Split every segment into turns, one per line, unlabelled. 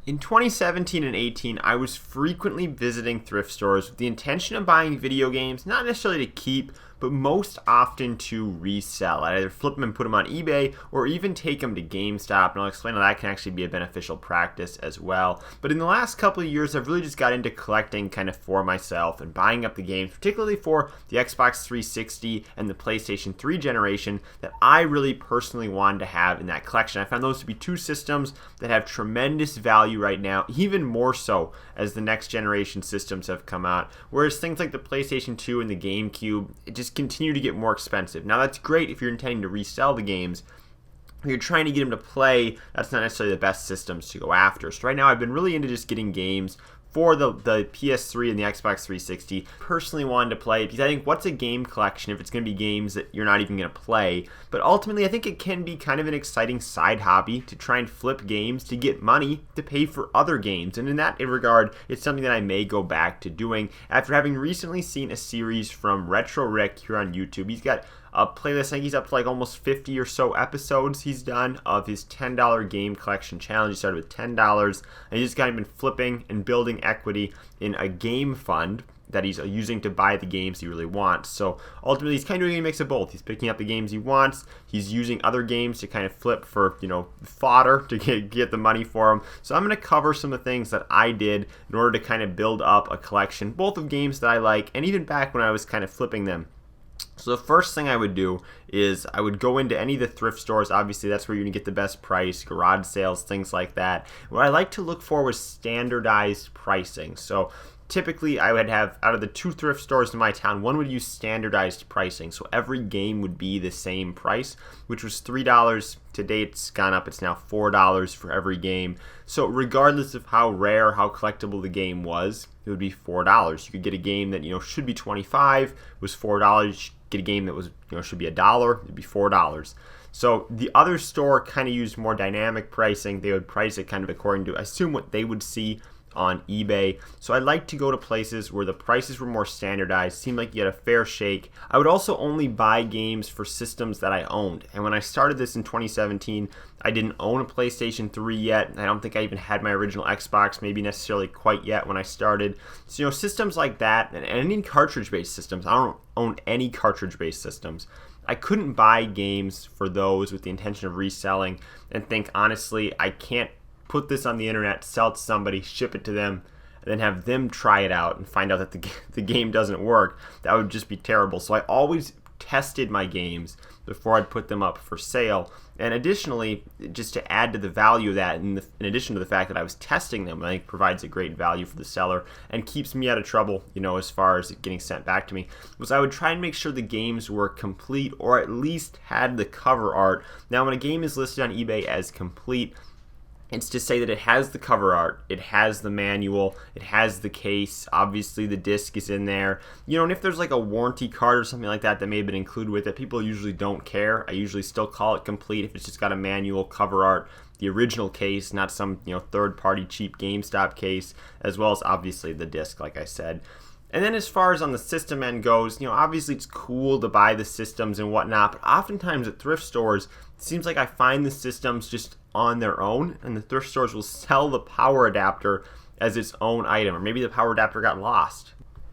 In 2017 and 18, I was frequently visiting thrift stores with the intention of buying video games, not necessarily to keep, but most often to resell. I'd either flip them and put them on eBay or even take them to GameStop, and I'll explain how that can actually be a beneficial practice as well. But in the last couple of years, I've really just got into collecting kind of for myself and buying up the games, particularly for the Xbox 360 and the PlayStation 3 generation that I really personally wanted to have in that collection. I found those to be two systems that have tremendous value right now, even more so as the next generation systems have come out. Whereas things like the PlayStation 2 and the GameCube, it just continue to get more expensive. Now that's great if you're intending to resell the games. If you're trying to get them to play, that's not necessarily the best systems to go after. So right now I've been really into just getting games for the PS3 and the Xbox 360. Personally wanted to play it because I think what's a game collection if it's going to be games that you're not even going to play? But ultimately I think it can be kind of an exciting side hobby to try and flip games to get money to pay for other games. And in that regard, it's something that I may go back to doing after having recently seen a series from Retro Rick here on YouTube. He's got a playlist. I think he's up to like almost 50 or so episodes he's done of his $10 game collection challenge. He started with $10 and he's kind of been flipping and building equity in a game fund that he's using to buy the games he really wants. So ultimately he's kind of doing a mix of both. He's picking up the games he wants, he's using other games to kind of flip for, fodder to get the money for them. So I'm going to cover some of the things that I did in order to kind of build up a collection, both of games that I like and even back when I was kind of flipping them. So the first thing I would do is I would go into any of the thrift stores. Obviously, that's where you're going to get the best price, garage sales, things like that. What I like to look for was standardized pricing. So typically, I would have, out of the two thrift stores in my town, one would use standardized pricing. So every game would be the same price, which was $3. Today, it's gone up. It's now $4 for every game. So regardless of how rare, how collectible the game was, it would be $4. You could get a game that, should be $25, was $4. You should get a game that was, should be $1, it'd be $4. So the other store kind of used more dynamic pricing. They would price it kind of according to, I assume, what they would see on eBay. So I like to go to places where the prices were more standardized, seemed like you had a fair shake. I would also only buy games for systems that I owned. And when I started this in 2017, I didn't own a PlayStation 3 yet. I don't think I even had my original Xbox, maybe necessarily quite yet when I started. So, systems like that, and any cartridge-based systems, I don't own any cartridge-based systems. I couldn't buy games for those with the intention of reselling and think, honestly, I can't put this on the internet, sell it to somebody, ship it to them, and then have them try it out and find out that the game doesn't work. That would just be terrible. So I always tested my games before I'd put them up for sale. And additionally, just to add to the value of that, in addition to the fact that I was testing them, I think provides a great value for the seller and keeps me out of trouble, as far as it getting sent back to me, was I would try and make sure the games were complete or at least had the cover art. Now, when a game is listed on eBay as complete, it's to say that it has the cover art, it has the manual, it has the case, obviously the disc is in there, and if there's like a warranty card or something like that that may have been included with it, people usually don't care. I usually still call it complete if it's just got a manual, cover art, the original case, not some, third-party cheap GameStop case, as well as obviously the disc, like I said. And then as far as on the system end goes, obviously it's cool to buy the systems and whatnot, but oftentimes at thrift stores, it seems like I find the systems just on their own, and the thrift stores will sell the power adapter as its own item, or maybe the power adapter got lost.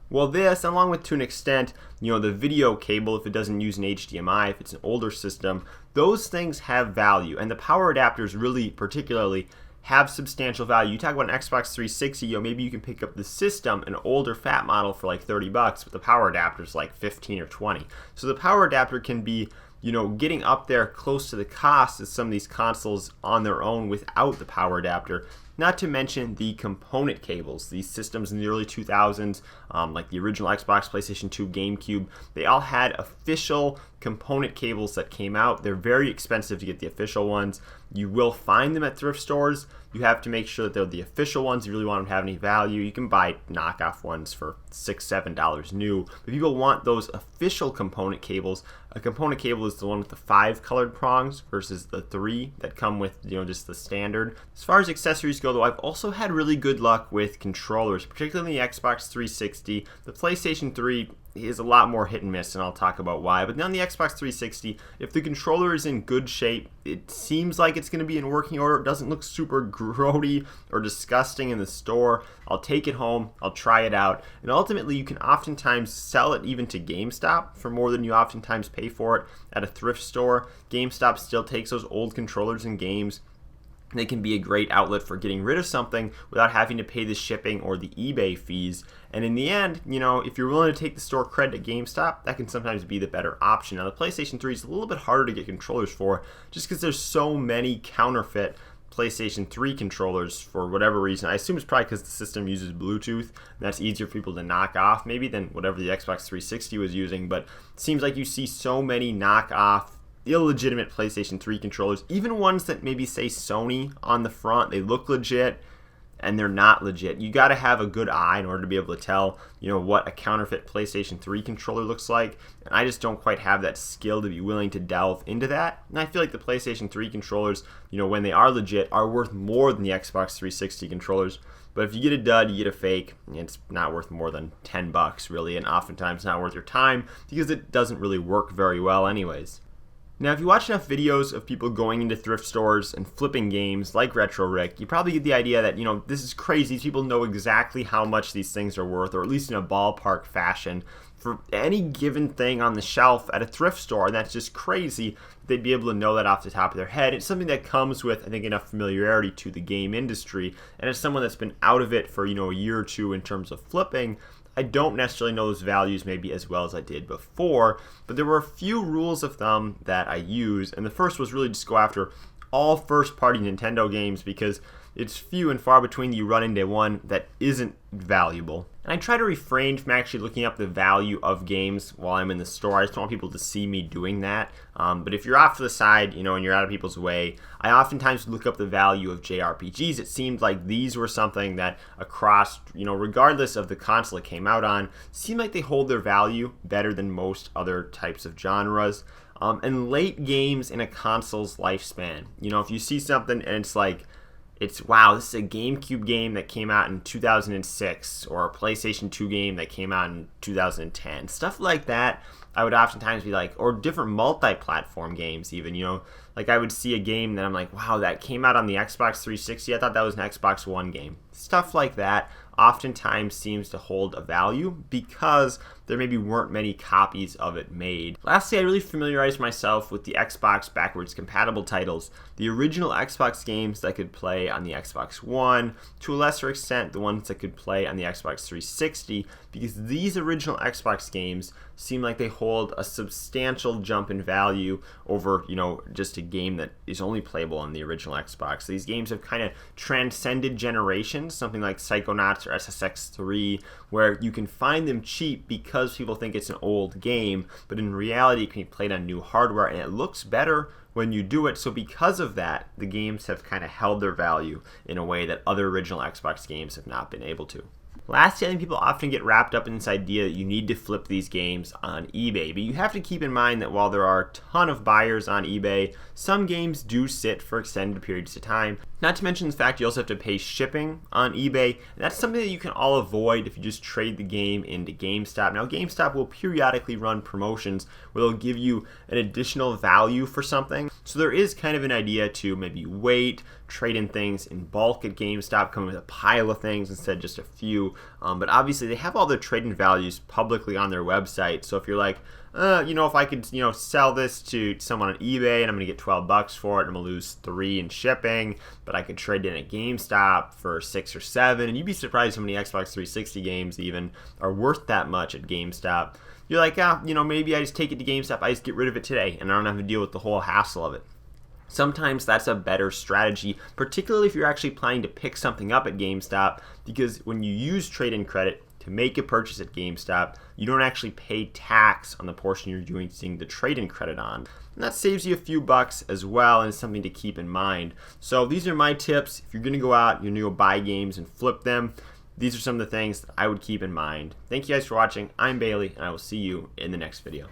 Well, this, along with to an extent, the video cable, if it doesn't use an HDMI, if it's an older system, those things have value, and the power adapters really, particularly, have substantial value. You talk about an Xbox 360, maybe you can pick up the system, an older fat model for like $30, but the power adapter is like 15 or 20. So the power adapter can be, getting up there close to the cost of some of these consoles on their own without the power adapter. Not to mention the component cables. These systems in the early 2000s, like the original Xbox, PlayStation 2, GameCube, they all had official component cables that came out. They're very expensive to get the official ones. You will find them at thrift stores. You have to make sure that they're the official ones if you really want them to have any value. You can buy knockoff ones for $6, $7 new. But people want those official component cables. A component cable is the one with the 5 colored prongs versus the 3 that come with, just the standard. As far as accessories go, though, I've also had really good luck with controllers, particularly the Xbox 360. The PlayStation 3 is a lot more hit and miss, and I'll talk about why. But on the Xbox 360, if the controller is in good shape, it seems like it's going to be in working order. It doesn't look super grody or disgusting in the store. I'll take it home, I'll try it out, and ultimately you can oftentimes sell it even to GameStop for more than you oftentimes pay for it at a thrift store. GameStop still takes those old controllers and games. They can be a great outlet for getting rid of something without having to pay the shipping or the eBay fees. And in the end, if you're willing to take the store credit at GameStop, that can sometimes be the better option. Now, the PlayStation 3 is a little bit harder to get controllers for just because there's so many counterfeit PlayStation 3 controllers for whatever reason. I assume it's probably because the system uses Bluetooth, and that's easier for people to knock off maybe than whatever the Xbox 360 was using. But it seems like you see so many knockoff illegitimate PlayStation 3 controllers, even ones that maybe say Sony on the front. They look legit and they're not legit. You got to have a good eye in order to be able to tell, what a counterfeit PlayStation 3 controller looks like. And I just don't quite have that skill to be willing to delve into that. And I feel like the PlayStation 3 controllers, when they are legit, are worth more than the Xbox 360 controllers. But if you get a dud, you get a fake, it's not worth more than $10 really, and oftentimes not worth your time because it doesn't really work very well anyways. Now, if you watch enough videos of people going into thrift stores and flipping games like Retro Rick, you probably get the idea that, this is crazy. These people know exactly how much these things are worth, or at least in a ballpark fashion, for any given thing on the shelf at a thrift store. And that's just crazy. They'd be able to know that off the top of their head. It's something that comes with, I think, enough familiarity to the game industry. And as someone that's been out of it for, a year or two in terms of flipping, I don't necessarily know those values maybe as well as I did before, but there were a few rules of thumb that I use, and the first was really just go after all first-party Nintendo games because it's few and far between you run into one that isn't valuable. And I try to refrain from actually looking up the value of games while I'm in the store. I just don't want people to see me doing that. But if you're off to the side, and you're out of people's way, I oftentimes look up the value of JRPGs. It seemed like these were something that across, regardless of the console it came out on, seemed like they hold their value better than most other types of genres. And late games in a console's lifespan. If you see something and it's like, wow, this is a GameCube game that came out in 2006 or a PlayStation 2 game that came out in 2010. Stuff like that, I would oftentimes be like, or different multi-platform games even, like I would see a game that I'm like, wow, that came out on the Xbox 360. I thought that was an Xbox One game. Stuff like that oftentimes seems to hold a value because there maybe weren't many copies of it made. Lastly, I really familiarized myself with the Xbox backwards compatible titles, the original Xbox games that could play on the Xbox One, to a lesser extent the ones that could play on the Xbox 360, because these original Xbox games seem like they hold a substantial jump in value over, just a game that is only playable on the original Xbox. These games have kind of transcended generations, something like Psychonauts or SSX3, where you can find them cheap because people think it's an old game, but in reality it can be played on new hardware and it looks better when you do it. So because of that, the games have kind of held their value in a way that other original Xbox games have not been able to. Lastly, I think people often get wrapped up in this idea that you need to flip these games on eBay, but you have to keep in mind that while there are a ton of buyers on eBay, some games do sit for extended periods of time. Not to mention the fact you also have to pay shipping on eBay, and that's something that you can all avoid if you just trade the game into GameStop. Now, GameStop will periodically run promotions where they'll give you an additional value for something, so there is kind of an idea to maybe wait, trade in things in bulk at GameStop, come with a pile of things instead of just a few. But obviously they have all their trade-in values publicly on their website. So if you're like, if I could, sell this to someone on eBay and I'm gonna get $12 for it, I'm gonna lose $3 in shipping, but I could trade in at GameStop for $6 or $7, and you'd be surprised how many Xbox 360 games even are worth that much at GameStop. You're like, maybe I just take it to GameStop, I just get rid of it today, and I don't have to deal with the whole hassle of it. Sometimes that's a better strategy, particularly if you're actually planning to pick something up at GameStop, because when you use trade-in credit to make a purchase at GameStop, you don't actually pay tax on the portion you're using the trade-in credit on. And that saves you a few bucks as well, and it's something to keep in mind. So these are my tips. If you're going to go out, you're going to go buy games and flip them, these are some of the things that I would keep in mind. Thank you guys for watching. I'm Bailey, and I will see you in the next video.